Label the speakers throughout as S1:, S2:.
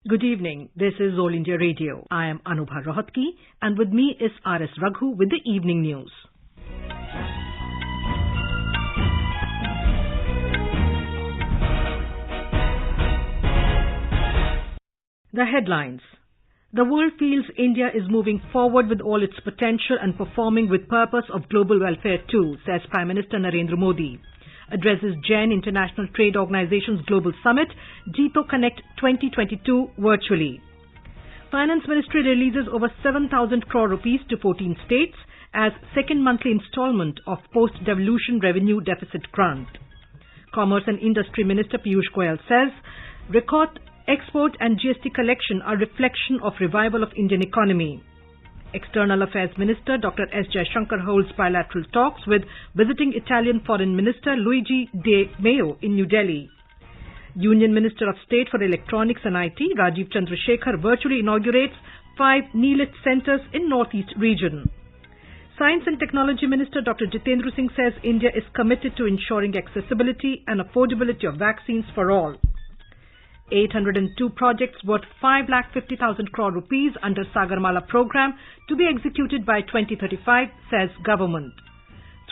S1: Good evening. This is All India Radio. I am Anubha Rohatgi, and with me is R.S. Raghu with the evening news. The headlines. The world feels India is moving forward with all its potential and performing with purpose of global welfare too, says Prime Minister Narendra Modi. Addresses Jain International Trade Organization's Global Summit, Jito Connect 2022 virtually. Finance Ministry releases over 7,000 crore rupees to 14 states as second monthly installment of post-devolution revenue deficit grant. Commerce and Industry Minister Piyush Goyal says record export and GST collection are reflection of revival of Indian economy. External Affairs Minister Dr. S. Jaishankar holds bilateral talks with visiting Italian Foreign Minister Luigi De Maio in New Delhi. Union Minister of State for Electronics and IT Rajiv Chandrasekhar virtually inaugurates 5 NEELIT centers in Northeast region. Science and Technology Minister Dr. Jitendra Singh says India is committed to ensuring accessibility and affordability of vaccines for all. 802 projects worth 5,50,000 crore rupees under Sagarmala program to be executed by 2035, says government.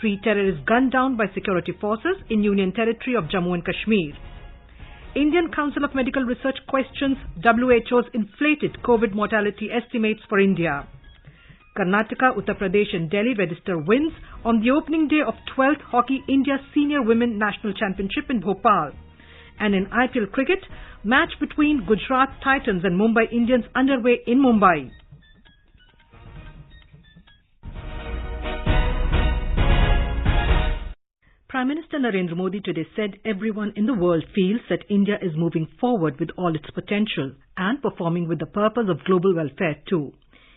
S1: 3 terrorists gunned down by security forces in Union Territory of Jammu and Kashmir. Indian Council of Medical Research questions WHO's inflated COVID mortality estimates for India. Karnataka, Uttar Pradesh and Delhi register wins on the opening day of 12th Hockey India Senior Women National Championship in Bhopal. And in IPL cricket, match between Gujarat Titans and Mumbai Indians underway in Mumbai. Prime Minister Narendra Modi today said everyone in the world feels that India is moving forward with all its potential and performing with the purpose of global welfare too.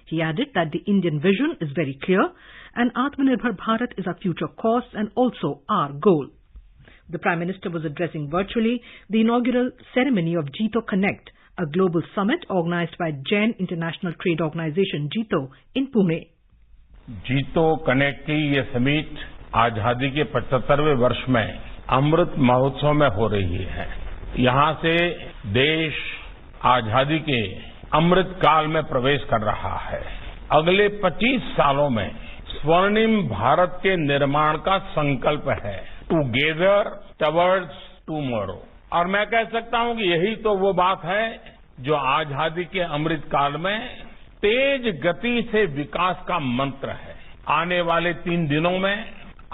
S1: He added that the Indian vision is very clear and Atmanirbhar Bharat is our future course and also our goal. The Prime Minister was addressing virtually the inaugural ceremony of Jito Connect, a global summit organized by Jain International Trade Organization Jito in Pune.
S2: जीतो connect की ये summit आजादी के 75वें वर्ष में अमृत महोत्सव में हो रही है। यहाँ से देश आजादी के अमृत काल में प्रवेश कर रहा है। अगले 25 सालों में स्वर्णिम भारत के निर्माण का संकल्प है, टुगेदर टवर्ड्स टुमारो। और मैं कह सकता हूं कि यही तो वो बात है जो आजादी के अमृत काल में तेज गति से विकास का मंत्र है। आने वाले 3 दिनों में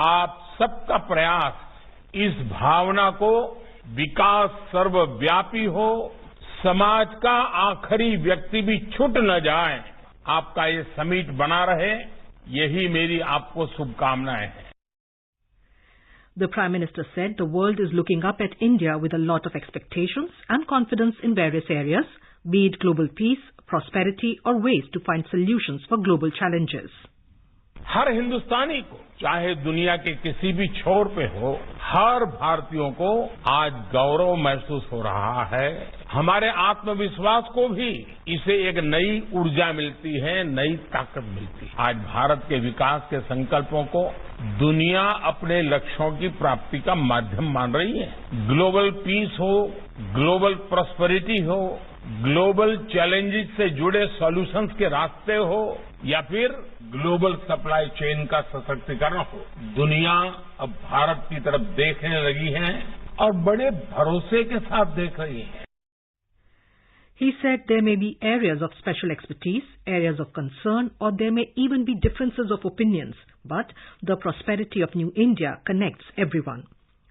S2: आप सबका प्रयास इस भावना को विकास सर्वव्यापी हो, समाज का आखिरी व्यक्ति भी छूट न जाए, आपका ये समिट बना रहे, यही मेरी आपको शुभकामनाएं हैं।
S1: The Prime Minister said the world is looking up at India with a lot of expectations and confidence in various areas, be it global peace, prosperity or ways to find solutions for global challenges.
S2: हर हिंदुस्तानी को, चाहे दुनिया के किसी भी छोर पे हो, हर भारतीयों को आज गौरव महसूस हो रहा है। हमारे आत्मविश्वास को भी इसे एक नई ऊर्जा मिलती है, नई ताकत मिलती है। आज भारत के विकास के संकल्पों को दुनिया अपने लक्ष्यों की प्राप्ति का माध्यम मान रही है। ग्लोबल पीस हो, ग्लोबल प्रॉस्पेरिटी हो, ग्लोबल चैलेंजेस से जुड़े सॉल्यूशंस के रास्ते हो या फिर ग्लोबल सप्लाई चेन का सशक्तिकरण हो, दुनिया अब भारत की तरफ देखने लगी है और बड़े भरोसे के साथ देख रही है।
S1: He said there may be areas of special expertise, areas of concern, or there may even be differences of opinions, but the prosperity of New India connects everyone.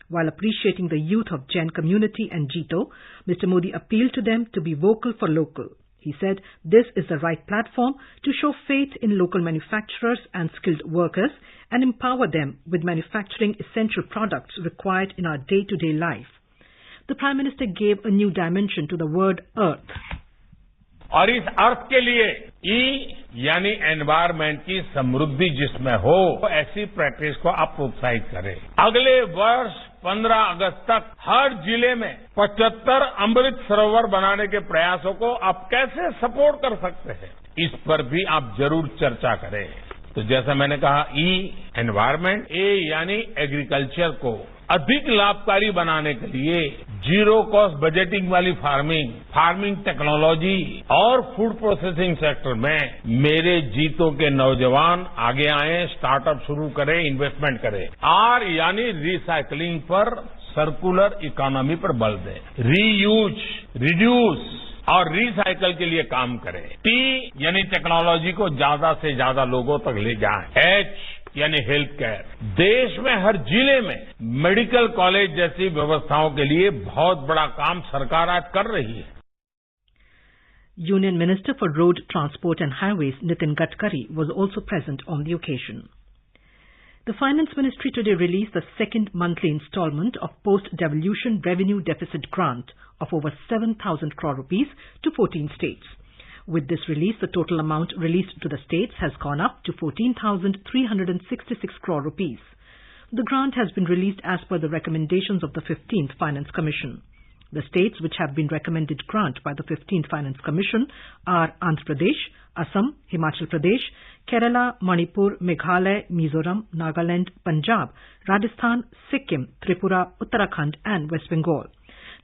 S1: While appreciating the youth of Jain community and Jito, Mr. Modi appealed to them to be vocal for local. He said this is the right platform to show faith in local manufacturers and skilled workers and empower them with manufacturing essential products required in our day-to-day life. The Prime Minister gave a new dimension to the word earth.
S2: और इस अर्थ के लिए ई यानी environment की समृद्धि जिसमें हो, ऐसी practice को आप प्रोत्साहित करें। अगले वर्ष 15 अगस्त तक हर जिले में 75 अमृत सरोवर बनाने के प्रयासों को आप कैसे सपोर्ट कर सकते हैं, इस पर भी आप जरूर चर्चा करें। तो जैसा मैंने कहा, ई एनवायरमेंट, ए यानी एग्रीकल्चर को अधिक लाभकारी बनाने के लिए जीरो कॉस्ट बजटिंग वाली फार्मिंग टेक्नोलॉजी और फूड प्रोसेसिंग सेक्टर में मेरे जीतों के नौजवान आगे आए, स्टार्टअप शुरू करें, इन्वेस्टमेंट करें। आर यानी रिसाइकलिंग पर, सर्कुलर इकोनॉमी पर बल दें, रीयूज, रिड्यूस और रिसाइकल के लिए काम करें। टी यानी टेक्नोलॉजी को ज्यादा से ज्यादा लोगों तक ले जाएं। एच यानी हेल्थ केयर। देश में हर जिले में मेडिकल कॉलेज जैसी व्यवस्थाओं के लिए बहुत बड़ा काम सरकार आज कर रही है।
S1: Union Minister for Road Transport and Highways Nitin Gadkari was also present on the occasion. The Finance Ministry today released the second monthly installment of post-devolution revenue deficit grant of over 7,000 crore rupees to 14 states. With this release, the total amount released to the states has gone up to 14,366 crore rupees. The grant has been released as per the recommendations of the 15th Finance Commission. The states which have been recommended grant by the 15th Finance Commission are Andhra Pradesh, Assam, Himachal Pradesh, Kerala, Manipur, Meghalaya, Mizoram, Nagaland, Punjab, Rajasthan, Sikkim, Tripura, Uttarakhand and West Bengal.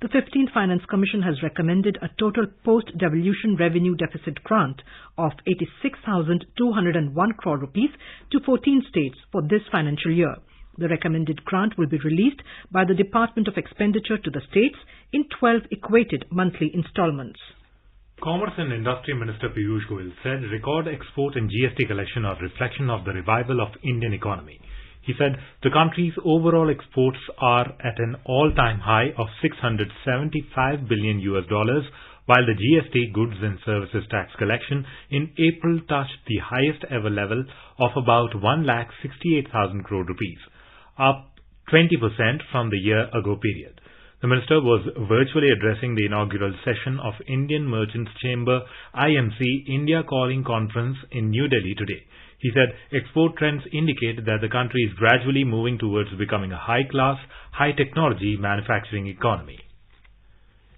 S1: The 15th Finance Commission has recommended a total post-devolution revenue deficit grant of 86,201 crore rupees to 14 states for this financial year. The recommended grant will be released by the Department of Expenditure to the states in 12 equated monthly installments.
S3: Commerce and Industry Minister Piyush Goyal said record export and GST collection are reflection of the revival of Indian economy. He said the country's overall exports are at an all-time high of $675 billion, while the GST goods and services tax collection in April touched the highest ever level of about 1,68,000 crore rupees, up 20% from the year ago period. The minister was virtually addressing the inaugural session of Indian Merchants Chamber IMC India Calling Conference in New Delhi today. He said export trends indicate that the country is gradually moving towards becoming a high-class, high-technology manufacturing economy.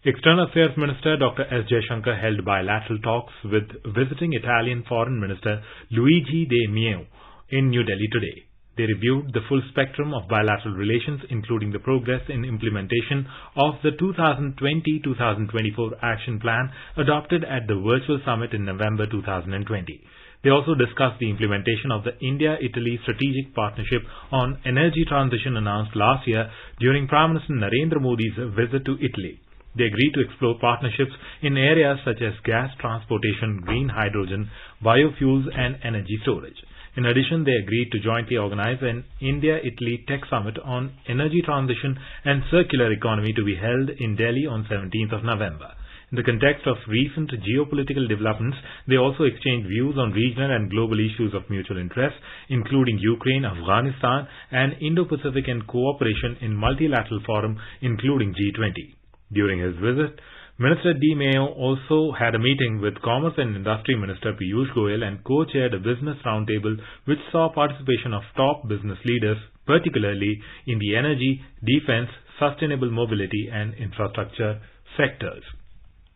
S3: External Affairs Minister Dr. S. Jaishankar held bilateral talks with visiting Italian Foreign Minister Luigi De Maio in New Delhi today. They reviewed the full spectrum of bilateral relations, including the progress in implementation of the 2020-2024 action plan adopted at the virtual summit in November 2020. They also discussed the implementation of the India-Italy Strategic Partnership on Energy Transition announced last year during Prime Minister Narendra Modi's visit to Italy. They agreed to explore partnerships in areas such as gas transportation, green hydrogen, biofuels and energy storage. In addition, they agreed to jointly organize an India-Italy Tech Summit on Energy Transition and Circular Economy to be held in Delhi on 17th of November. In the context of recent geopolitical developments, they also exchanged views on regional and global issues of mutual interest, including Ukraine, Afghanistan, and Indo-Pacific and cooperation in multilateral forum, including G20. During his visit, Minister De Maio also had a meeting with Commerce and Industry Minister Piyush Goyal and co-chaired a business roundtable which saw participation of top business leaders, particularly in the energy, defense, sustainable mobility and infrastructure sectors.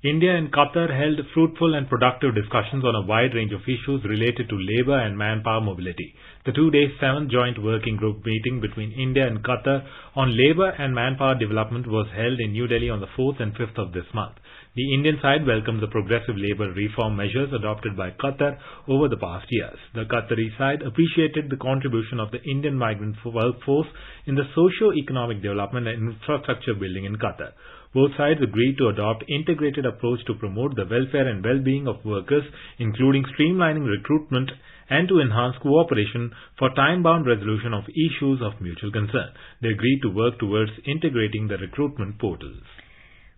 S3: India and Qatar held fruitful and productive discussions on a wide range of issues related to labour and manpower mobility. The two-day 7th Joint Working Group meeting between India and Qatar on labour and manpower development was held in New Delhi on the 4th and 5th of this month. The Indian side welcomed the progressive labour reform measures adopted by Qatar over the past years. The Qatari side appreciated the contribution of the Indian migrant workforce in the socio-economic development and infrastructure building in Qatar. Both sides agreed to adopt integrated approach to promote the welfare and well-being of workers, including streamlining recruitment and to enhance cooperation for time-bound resolution of issues of mutual concern. They agreed to work towards integrating the recruitment portals.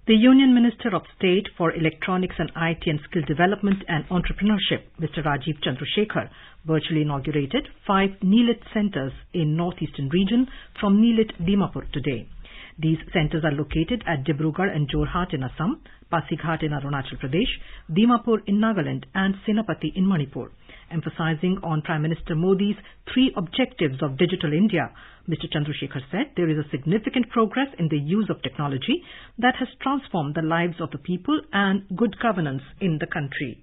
S1: The Union Minister of State for Electronics and IT and Skill Development and Entrepreneurship, Mr. Rajiv Chandrasekhar, virtually inaugurated 5 NEELIT centers in northeastern region from NEELIT Dimapur today. These centers are located at Dibrugarh and Jorhat in Assam, Pasighat in Arunachal Pradesh, Dimapur in Nagaland and Senapati in Manipur. Emphasizing on Prime Minister Modi's 3 objectives of Digital India, Mr. Chandrasekhar said there is a significant progress in the use of technology that has transformed the lives of the people and good governance in the country.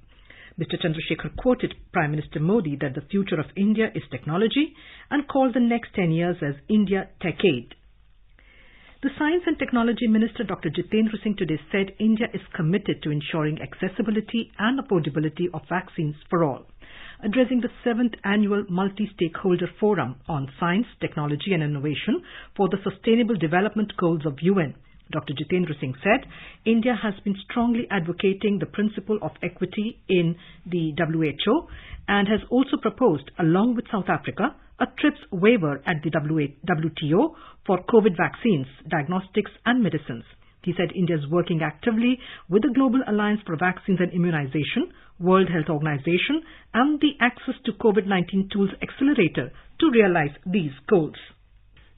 S1: Mr. Chandrasekhar quoted Prime Minister Modi that the future of India is technology and called the next 10 years as India Techade. The Science and Technology Minister Dr. Jitendra Singh today said India is committed to ensuring accessibility and affordability of vaccines for all. Addressing the 7th Annual Multi-Stakeholder Forum on Science, Technology and Innovation for the Sustainable Development Goals of UN, Dr. Jitendra Singh said India has been strongly advocating the principle of equity in the WHO and has also proposed, along with South Africa, a TRIPS waiver at the WTO for COVID vaccines, diagnostics and medicines. He said India is working actively with the Global Alliance for Vaccines and Immunization, World Health Organization and the Access to COVID-19 Tools Accelerator to realize these goals.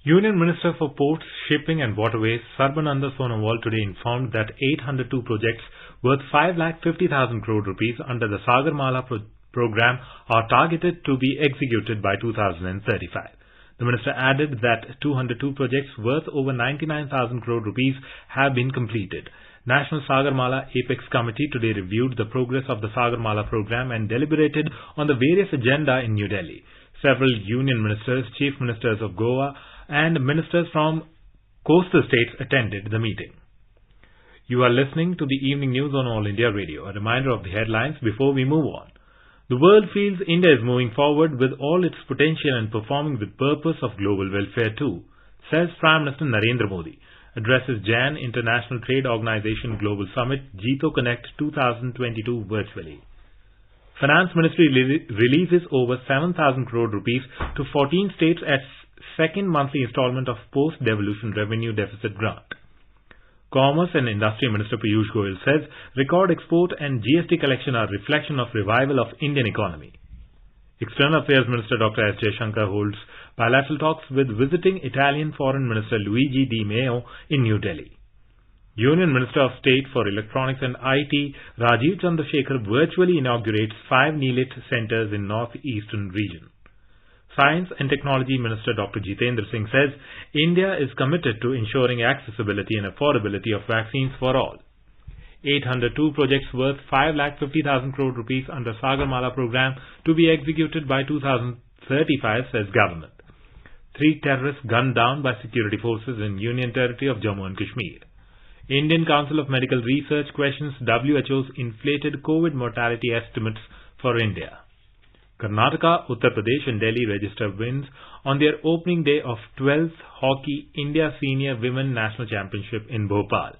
S3: Union Minister for Ports, Shipping and Waterways Sarbananda Sonowal today informed that 802 projects worth 5,50,000 crore rupees under the Sagarmala program are targeted to be executed by 2035. The minister added that 202 projects worth over 99,000 crore rupees have been completed. National Sagarmala Apex Committee today reviewed the progress of the Sagarmala program and deliberated on the various agenda in New Delhi. Several union ministers, chief ministers of Goa and ministers from coastal states attended the meeting. You are listening to the evening news on All India Radio. A reminder of the headlines before we move on. The world feels India is moving forward with all its potential and performing with purpose of global welfare too, says Prime Minister Narendra Modi. Addresses Jan International Trade Organization Global Summit Jito Connect 2022 virtually. Finance Ministry releases over 7,000 crore rupees to 14 states as second monthly installment of post-devolution revenue deficit grant. Commerce and Industry Minister Piyush Goyal says record export and GST collection are reflection of revival of Indian economy. External Affairs Minister Dr. S. Jaishankar holds bilateral talks with visiting Italian Foreign Minister Luigi Di Maio in New Delhi. Union Minister of State for Electronics and IT Rajiv Chandrasekhar virtually inaugurates 5 NEELIT centers in northeastern region. Science and Technology Minister Dr. Jitendra Singh says India is committed to ensuring accessibility and affordability of vaccines for all. 802 projects worth 5,50,000 crore rupees under Sagarmala program to be executed by 2035, says government. 3 terrorists gunned down by security forces in Union Territory of Jammu and Kashmir. Indian Council of Medical Research questions WHO's inflated COVID mortality estimates for India. Karnataka, Uttar Pradesh and Delhi register wins on their opening day of 12th Hockey India Senior Women National Championship in Bhopal.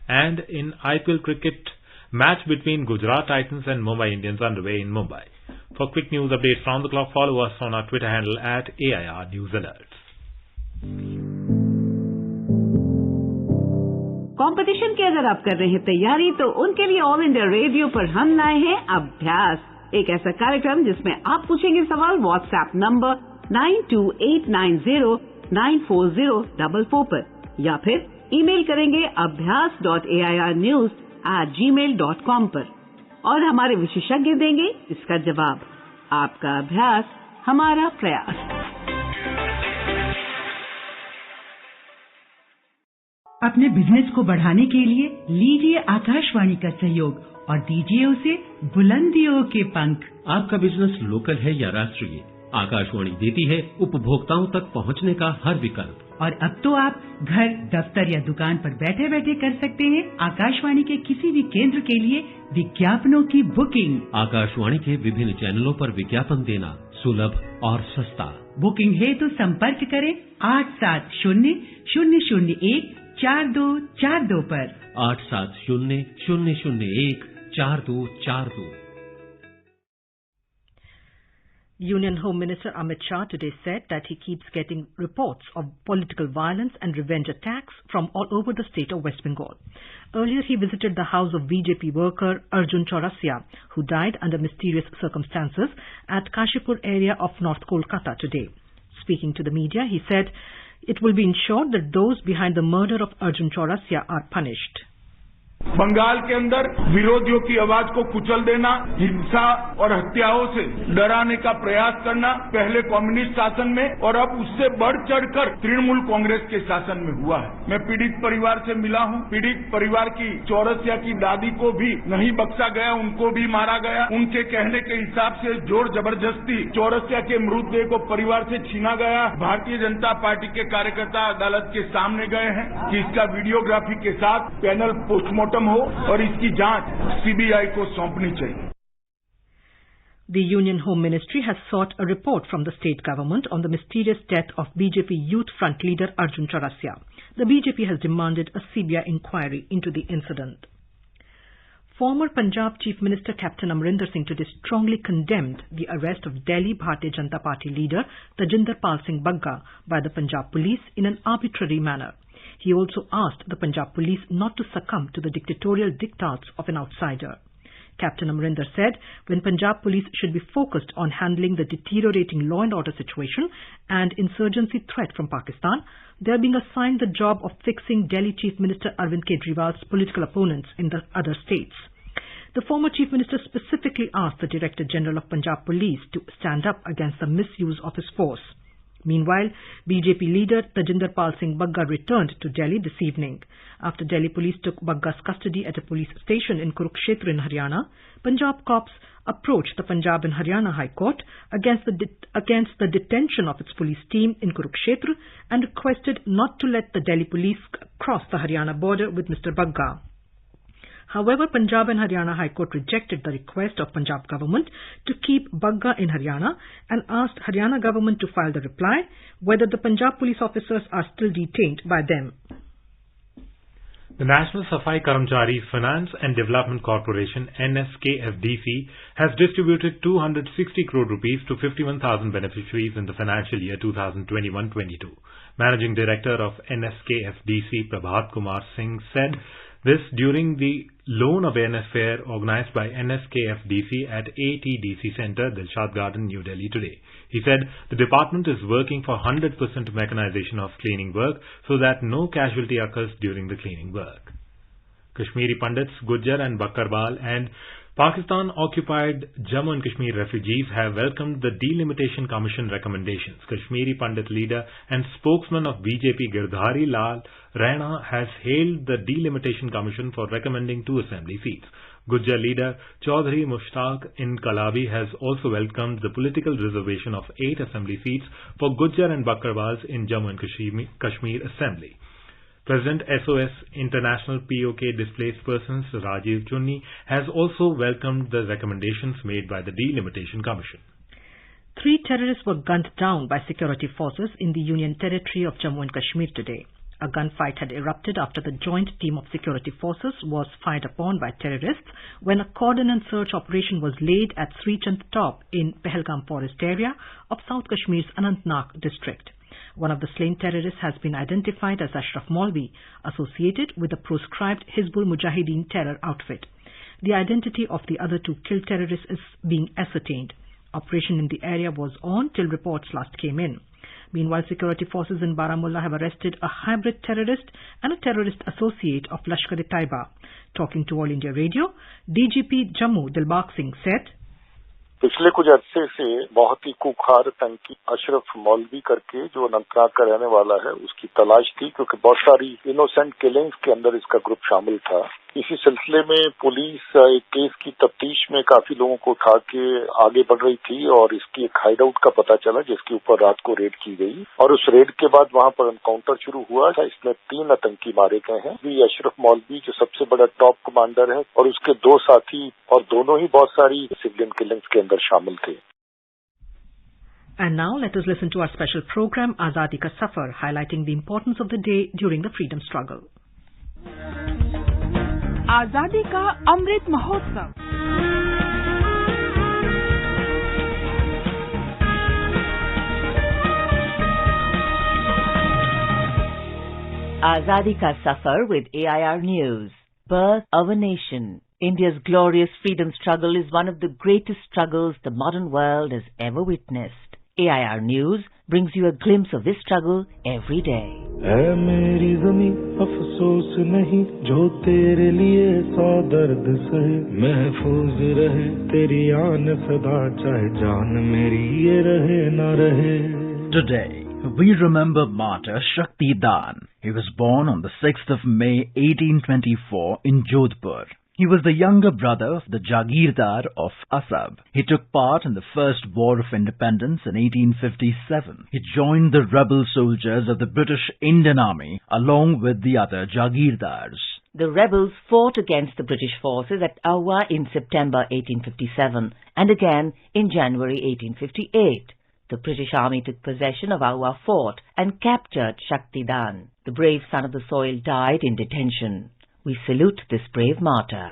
S3: And in IPL cricket, match between Gujarat Titans and Mumbai Indians underway in Mumbai. For quick news updates round the clock, follow us on our Twitter handle at AIR News Alerts.
S4: Competition की अगर आप कर रहे हैं तैयारी तो उनके लिए ऑल इंडिया रेडियो पर हम लाए हैं अभ्यास, एक ऐसा कार्यक्रम जिसमें आप पूछेंगे सवाल व्हाट्सएप नंबर 9289094044 पर या फिर ईमेल करेंगे abhyas.airnews@gmail.com पर और हमारे विशेषज्ञ देंगे इसका जवाब। आपका अभ्यास हमारा प्रयास।
S5: अपने बिजनेस को बढ़ाने के लिए लीजिए आकाशवाणी का सहयोग और दीजिए उसे बुलंदियों के पंख।
S6: आपका बिजनेस लोकल है या राष्ट्रीय, आकाशवाणी देती है उपभोक्ताओं तक पहुंचने का हर विकल्प।
S5: और अब तो आप घर, दफ्तर या दुकान पर बैठे बैठे कर सकते हैं आकाशवाणी के किसी भी केंद्र के लिए विज्ञापनों की बुकिंग।
S6: आकाशवाणी के विभिन्न चैनलों पर विज्ञापन देना सुलभ और सस्ता।
S5: बुकिंग है तो संपर्क करें 8700014242 पर
S6: 8700014242।
S1: Union Home Minister Amit Shah today said that he keeps getting reports of political violence and revenge attacks from all over the state of West Bengal. Earlier, he visited the house of BJP worker Arjun Chaurasia, who died under mysterious circumstances at Kashipur area of North Kolkata today. Speaking to the media, he said it will be ensured that those behind the murder of Arjun Chaurasia are punished.
S7: Bengal के अंदर विरोधियों की आवाज को कुचल देना, हिंसा और हत्याओं से डराने का प्रयास करना पहले कम्युनिस्ट शासन में और अब उससे बढ़ चढ़कर तृणमूल कांग्रेस के शासन में हुआ है। मैं पीड़ित परिवार से मिला हूं। पीड़ित परिवार की चौरसिया की दादी को भी नहीं बख्शा गया, उनको भी मारा गया। उनके कहने के हिसाब से जोर जबरदस्ती चौरसिया के मृतदेह को परिवार से छीना गया। भारतीय जनता पार्टी के कार्यकर्ता अदालत के सामने गए हैं कि इसका वीडियोग्राफी के साथ पैनल पोस्टमार्टम हो और इसकी जांच सीबीआई को सौंपनी चाहिए।
S1: The Union Home Ministry has sought a report from the state government on the mysterious death of BJP Youth Front leader Arjun Chaurasia. The BJP has demanded a CBI inquiry into the incident. Former Punjab Chief Minister Captain Amrinder Singh today strongly condemned the arrest of Delhi Bharatiya Janata Party leader Tajinder Pal Singh Bagga by the Punjab police in an arbitrary manner. He also asked the Punjab police not to succumb to the dictatorial diktats of an outsider. Captain Amrinder said when Punjab police should be focused on handling the deteriorating law and order situation and insurgency threat from Pakistan, they are being assigned the job of fixing Delhi Chief Minister Arvind Kejriwal's political opponents in the other states. The former Chief Minister specifically asked the Director General of Punjab Police to stand up against the misuse of his force. Meanwhile, BJP leader Tajinder Pal Singh Bagga returned to Delhi this evening. After Delhi police took Bagga's custody at a police station in Kurukshetra in Haryana, Punjab cops approached the Punjab and Haryana High Court against the detention of its police team in Kurukshetra and requested not to let the Delhi police cross the Haryana border with Mr. Bagga. However, Punjab and Haryana High Court rejected the request of Punjab government to keep Bagga in Haryana and asked Haryana government to file the reply whether the Punjab police officers are still detained by them.
S3: The National Safai Karamchari Finance and Development Corporation NSKFDC has distributed 260 crore rupees to 51,000 beneficiaries in the financial year 2021-22. Managing Director of NSKFDC Prabhat Kumar Singh said this during the loan awareness fair organized by NSKFDC at ATDC Center, Dilshad Garden, New Delhi today. He said the department is working for 100% mechanization of cleaning work so that no casualty occurs during the cleaning work. Kashmiri Pandits, Gujjar and Bakkarbal and Pakistan-occupied Jammu and Kashmir refugees have welcomed the Delimitation Commission recommendations. Kashmiri Pandit leader and spokesman of BJP Girdhari Lal Nehru has hailed the Delimitation Commission for recommending 2 assembly seats. Gujjar leader Chaudhry Mushtaq in Kalabi has also welcomed the political reservation of 8 assembly seats for Gujjar and Bakkarbals in Jammu and Kashmir Assembly. President SOS International POK Displaced Persons Rajiv Chunni has also welcomed the recommendations made by the Delimitation Commission.
S1: 3 terrorists were gunned down by security forces in the Union Territory of Jammu and Kashmir today. A gunfight had erupted after the joint team of security forces was fired upon by terrorists when a cordon and search operation was laid at Sri Chand Top in Pahalgam forest area of South Kashmir's Anantnag district. One of the slain terrorists has been identified as Ashraf Maulvi, associated with the proscribed Hizbul Mujahideen terror outfit. The identity of the other 2 killed terrorists is being ascertained. Operation in the area was on till reports last came in. Meanwhile, security forces in Baramulla have arrested a hybrid terrorist and a terrorist associate of Lashkar-e-Taiba. Talking to All India Radio, DGP Jammu Dilbag Singh said,
S8: पिछले कुछ अरसे से बहुत ही कुख्यात आतंकी अशरफ मौलवी करके जो अनंतनाग का रहने वाला है उसकी तलाश थी क्योंकि बहुत सारी इनोसेंट किलिंग्स के अंदर इसका ग्रुप शामिल था। इसी सिलसिले में पुलिस एक केस की तफ्तीश में काफी लोगों को उठा के आगे बढ़ रही थी और इसकी एक हाइड आउट का पता चला जिसके ऊपर रात को रेड की गई और उस रेड के बाद वहां पर एनकाउंटर शुरू हुआ था। इसमें 3 आतंकी मारे गए हैं। ये अशरफ मौलवी जो सबसे बड़ा टॉप कमांडर है और उसके 2 साथी और दोनों ही बहुत सारी सिविलियन किलिंग्स के अंदर शामिल थे।
S1: And now let us listen to our special program Azadi Ka Safar, highlighting the importance of the day during the freedom struggle.
S9: आजादी का Amrit Mahotsav.
S10: Azadi Ka Safar with AIR News. Birth of a Nation. India's glorious freedom struggle is one of the greatest struggles the modern world has ever witnessed. AIR News brings you a glimpse of this struggle every day.
S11: ऐ मेरी ज़मीं अफसोस नहीं जो तेरे लिए सौ दर्द सहे महफूज रहे तेरी आन सदा चाहे जान मेरी ये रहे ना रहे.
S12: Today we remember martyr Shakti Dan. He was born on the 6th of May 1824 in Jodhpur. He was the younger brother of the Jagirdar of Asab. He took part in the First War of Independence in 1857. He joined the rebel soldiers of the British Indian Army along with the other Jagirdars.
S10: The rebels fought against the British forces at Awa in September 1857 and again in January 1858. The British Army took possession of Awa Fort and captured Shaktidan. The brave son of the soil died in detention. We salute this brave martyr.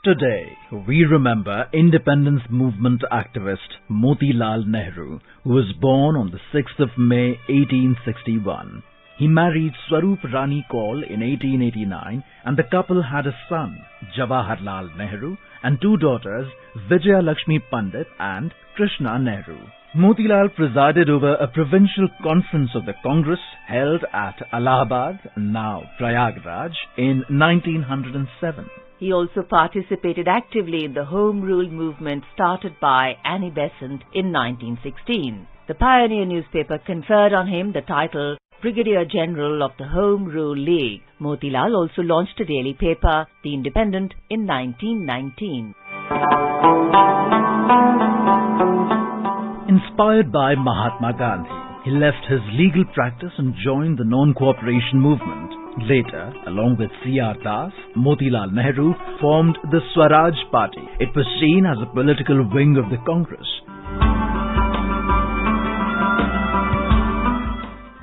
S12: Today, we remember independence movement activist Lal Nehru, who was born on the 6th of May 1861. He married Swarup Rani Kaul in 1889 and the couple had a son, Jawaharlal Nehru, and two daughters, Vijaya Lakshmi Pandit and Krishna Nehru. Motilal presided over a provincial conference of the Congress held at Allahabad, now Prayagraj, in 1907.
S10: He also participated actively in the Home Rule movement started by Annie Besant in 1916. The Pioneer newspaper conferred on him the title Brigadier General of the Home Rule League. Motilal also launched a daily paper, The Independent, in 1919.
S12: Inspired by Mahatma Gandhi, he left his legal practice and joined the non-cooperation movement. Later, along with C.R. Das, Motilal Nehru formed the Swaraj Party. It was seen as a political wing of the Congress.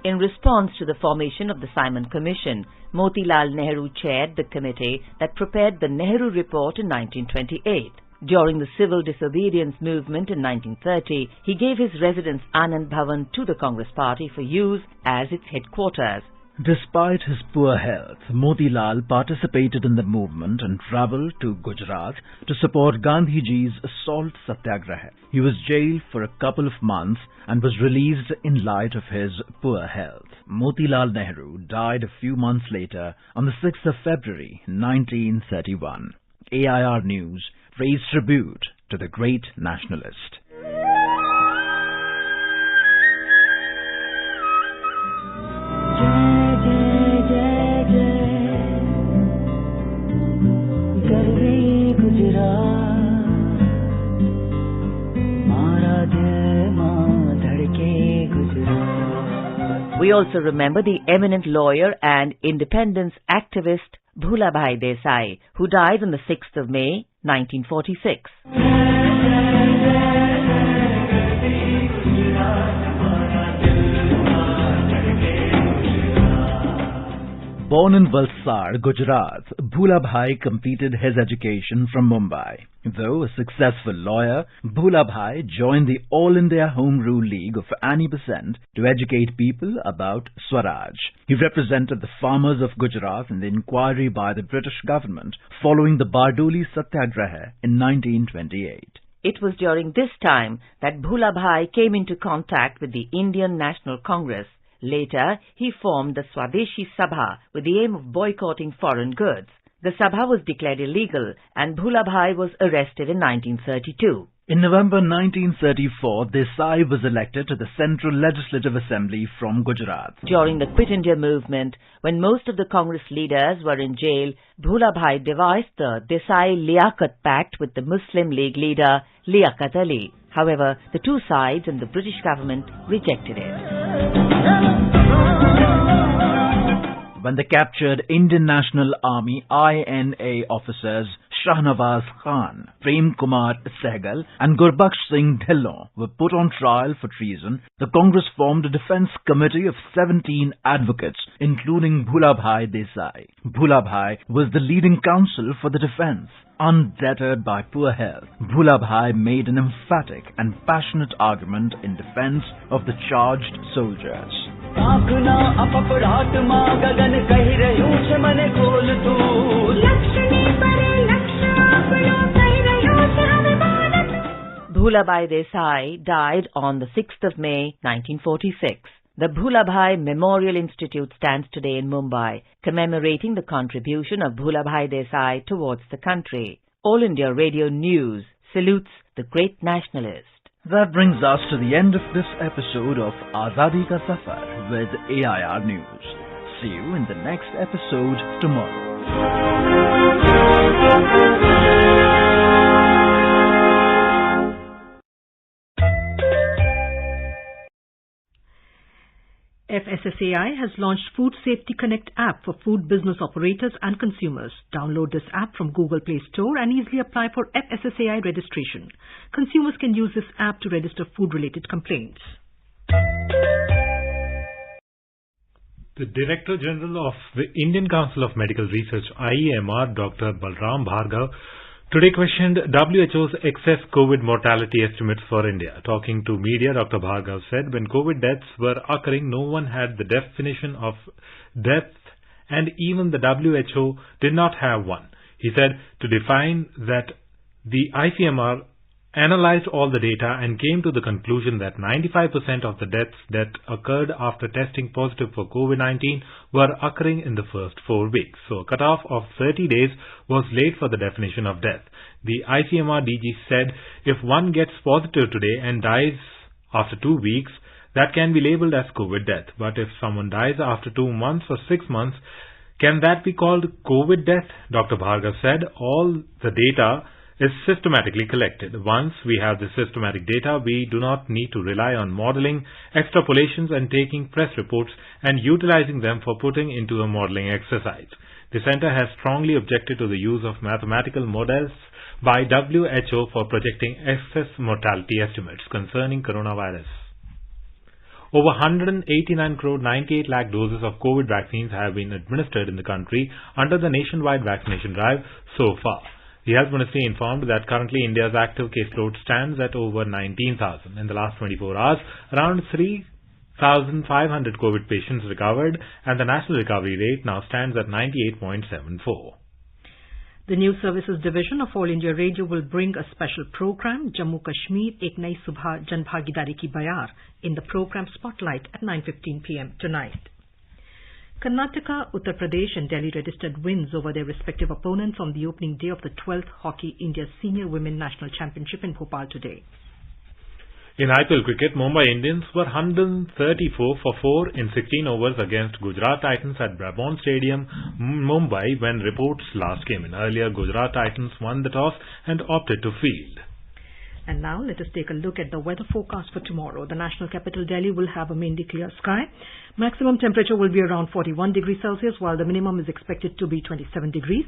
S10: In response to the formation of the Simon Commission, Motilal Nehru chaired the committee that prepared the Nehru Report in 1928. During the civil disobedience movement in 1930, he gave his residence Anand Bhavan to the Congress Party for use as its headquarters.
S12: Despite his poor health, Motilal participated in the movement and travelled to Gujarat to support Gandhiji's salt satyagraha. He was jailed for a couple of months and was released in light of his poor health. Motilal Nehru died a few months later on the 6th of February 1931. AIR News pays tribute to the great nationalist.
S10: We also remember the eminent lawyer and independence activist Bhulabhai Desai, who died on the 6th of May, 1946.
S12: Born in Valsad, Gujarat, Bhulabhai completed his education from Mumbai. Though a successful lawyer, Bhulabhai joined the All India Home Rule League of Annie Besant to educate people about Swaraj. He represented the farmers of Gujarat in the inquiry by the British government following the Bardoli Satyagraha in 1928.
S10: It was during this time that Bhulabhai came into contact with the Indian National Congress. Later, he formed the Swadeshi Sabha with the aim of boycotting foreign goods. The Sabha was declared illegal and Bhulabhai was arrested in 1932.
S12: In November 1934, Desai was elected to the Central Legislative Assembly from Gujarat.
S10: During the Quit India movement, when most of the Congress leaders were in jail, Bhulabhai devised the Desai-Liaquat Pact with the Muslim League leader Liaquat Ali. However, the two sides and the British government rejected it.
S12: When the captured Indian National Army INA officers Shahnawaz Khan, Prem Kumar Sehgal and Gurbaksh Singh Dhillon were put on trial for treason, the Congress formed a defence committee of 17 advocates, including Bhulabhai Desai. Bhulabhai was the leading counsel for the defence. Undeterred by poor health, Bhulabhai made an emphatic and passionate argument in defence of the charged soldiers.
S10: Bhulabhai Desai died on the 6th of May 1946. The Bhulabhai Memorial Institute stands today in Mumbai, commemorating the contribution of Bhulabhai Desai towards the country. All India Radio News salutes the great nationalist.
S12: That brings us to the end of this episode of Azadi Ka Safar with AIR News. See you in the next episode tomorrow.
S1: FSSAI has launched Food Safety Connect app for food business operators and consumers. Download this app from Google Play Store and easily apply for FSSAI registration. Consumers can use this app to register food-related complaints.
S3: The Director General of the Indian Council of Medical Research, IEMR, Dr. Balram Bhargav, today questioned WHO's excess COVID mortality estimates for India. Talking to media, Dr. Bhargav said when COVID deaths were occurring, no one had the definition of death, and even the WHO did not have one. He said to define that the ICMR analyzed all the data and came to the conclusion that 95% of the deaths that occurred after testing positive for COVID-19 were occurring in the first 4 weeks. So a cutoff of 30 days was laid for the definition of death. The ICMR DG said if one gets positive today and dies after 2 weeks, that can be labeled as COVID death. But if someone dies after 2 months or 6 months, can that be called COVID death? Dr. Bhargav said all the data is systematically collected. Once we have the systematic data, we do not need to rely on modeling, extrapolations and taking press reports and utilizing them for putting into a modeling exercise. The center has strongly objected to the use of mathematical models by WHO for projecting excess mortality estimates concerning coronavirus. Over 189 crore 98 lakh doses of COVID vaccines have been administered in the country under the nationwide vaccination drive so far. The Health Ministry informed that currently India's active caseload stands at over 19,000. In the last 24 hours, around 3,500 COVID patients recovered and the national recovery rate now stands at 98.74.
S1: The News Services Division of All India Radio will bring a special program, Jammu Kashmir Ek Nai Subha Jan Bhagidari Ki Bayar, in the program Spotlight at 9:15 p.m. tonight. Karnataka, Uttar Pradesh and Delhi registered wins over their respective opponents on the opening day of the 12th Hockey India Senior Women National Championship in Bhopal today.
S3: In IPL cricket, Mumbai Indians were 134 for 4 in 16 overs against Gujarat Titans at Brabant Stadium, Mumbai, when reports last came in. Earlier, Gujarat Titans won the toss and opted to field.
S1: And now let us take a look at the weather forecast for tomorrow. The national capital Delhi will have a mainly clear sky. Maximum temperature will be around 41 degrees Celsius, while the minimum is expected to be 27 degrees.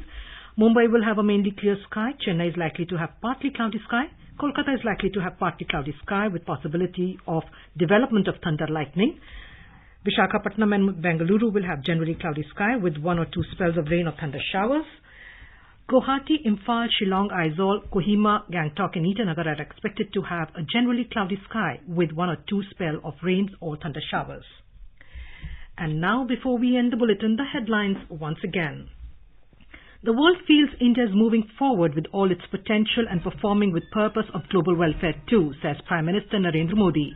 S1: Mumbai will have a mainly clear sky. Chennai is likely to have partly cloudy sky. Kolkata is likely to have partly cloudy sky with possibility of development of thunder lightning. Visakhapatnam and Bengaluru will have generally cloudy sky with 1 or 2 spells of rain or thunder showers. Guwahati, Imphal, Shillong, Aizawl, Kohima, Gangtok and Itanagar are expected to have a generally cloudy sky with 1 or 2 spell of rains or thunder showers. And now, before we end the bulletin, the headlines once again. The world feels India is moving forward with all its potential and performing with purpose of global welfare too, says Prime Minister Narendra Modi.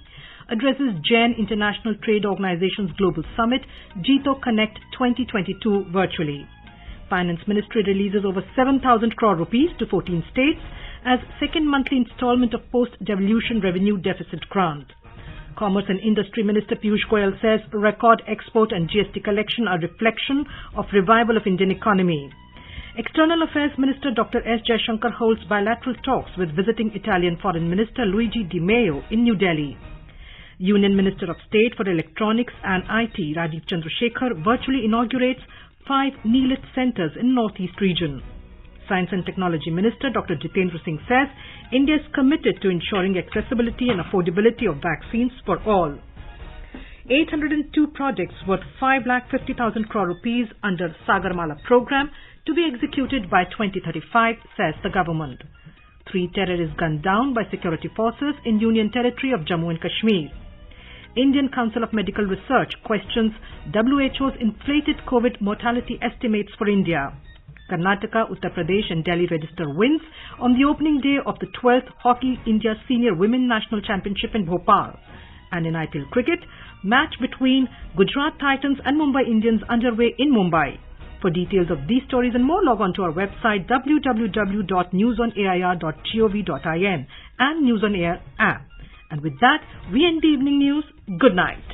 S1: Addresses Jain International Trade Organization's Global Summit, Jito Connect 2022 virtually. Finance Ministry releases over 7,000 crore rupees to 14 states as second monthly installment of post-devolution revenue deficit grant. Commerce and Industry Minister Piyush Goyal says record export and GST collection are reflection of revival of Indian economy. External Affairs Minister Dr. S. Jaishankar holds bilateral talks with visiting Italian Foreign Minister Luigi Di Maio in New Delhi. Union Minister of State for Electronics and IT Rajiv Chandrasekhar virtually inaugurates 5 NEELIT centers in Northeast region. Science and Technology Minister Dr. Jitendra Singh says India is committed to ensuring accessibility and affordability of vaccines for all. 802 projects worth 5,50,000 crore rupees under Sagarmala program to be executed by 2035, says the government. 3 terrorists gunned down by security forces in Union Territory of Jammu and Kashmir. Indian Council of Medical Research questions WHO's inflated COVID mortality estimates for India. Karnataka, Uttar Pradesh and Delhi register wins on the opening day of the 12th Hockey India Senior Women National Championship in Bhopal. And in IPL cricket, match between Gujarat Titans and Mumbai Indians underway in Mumbai. For details of these stories and more, log on to our website www.newsonair.gov.in and News on Air app. And with that, we end the evening news. Good night.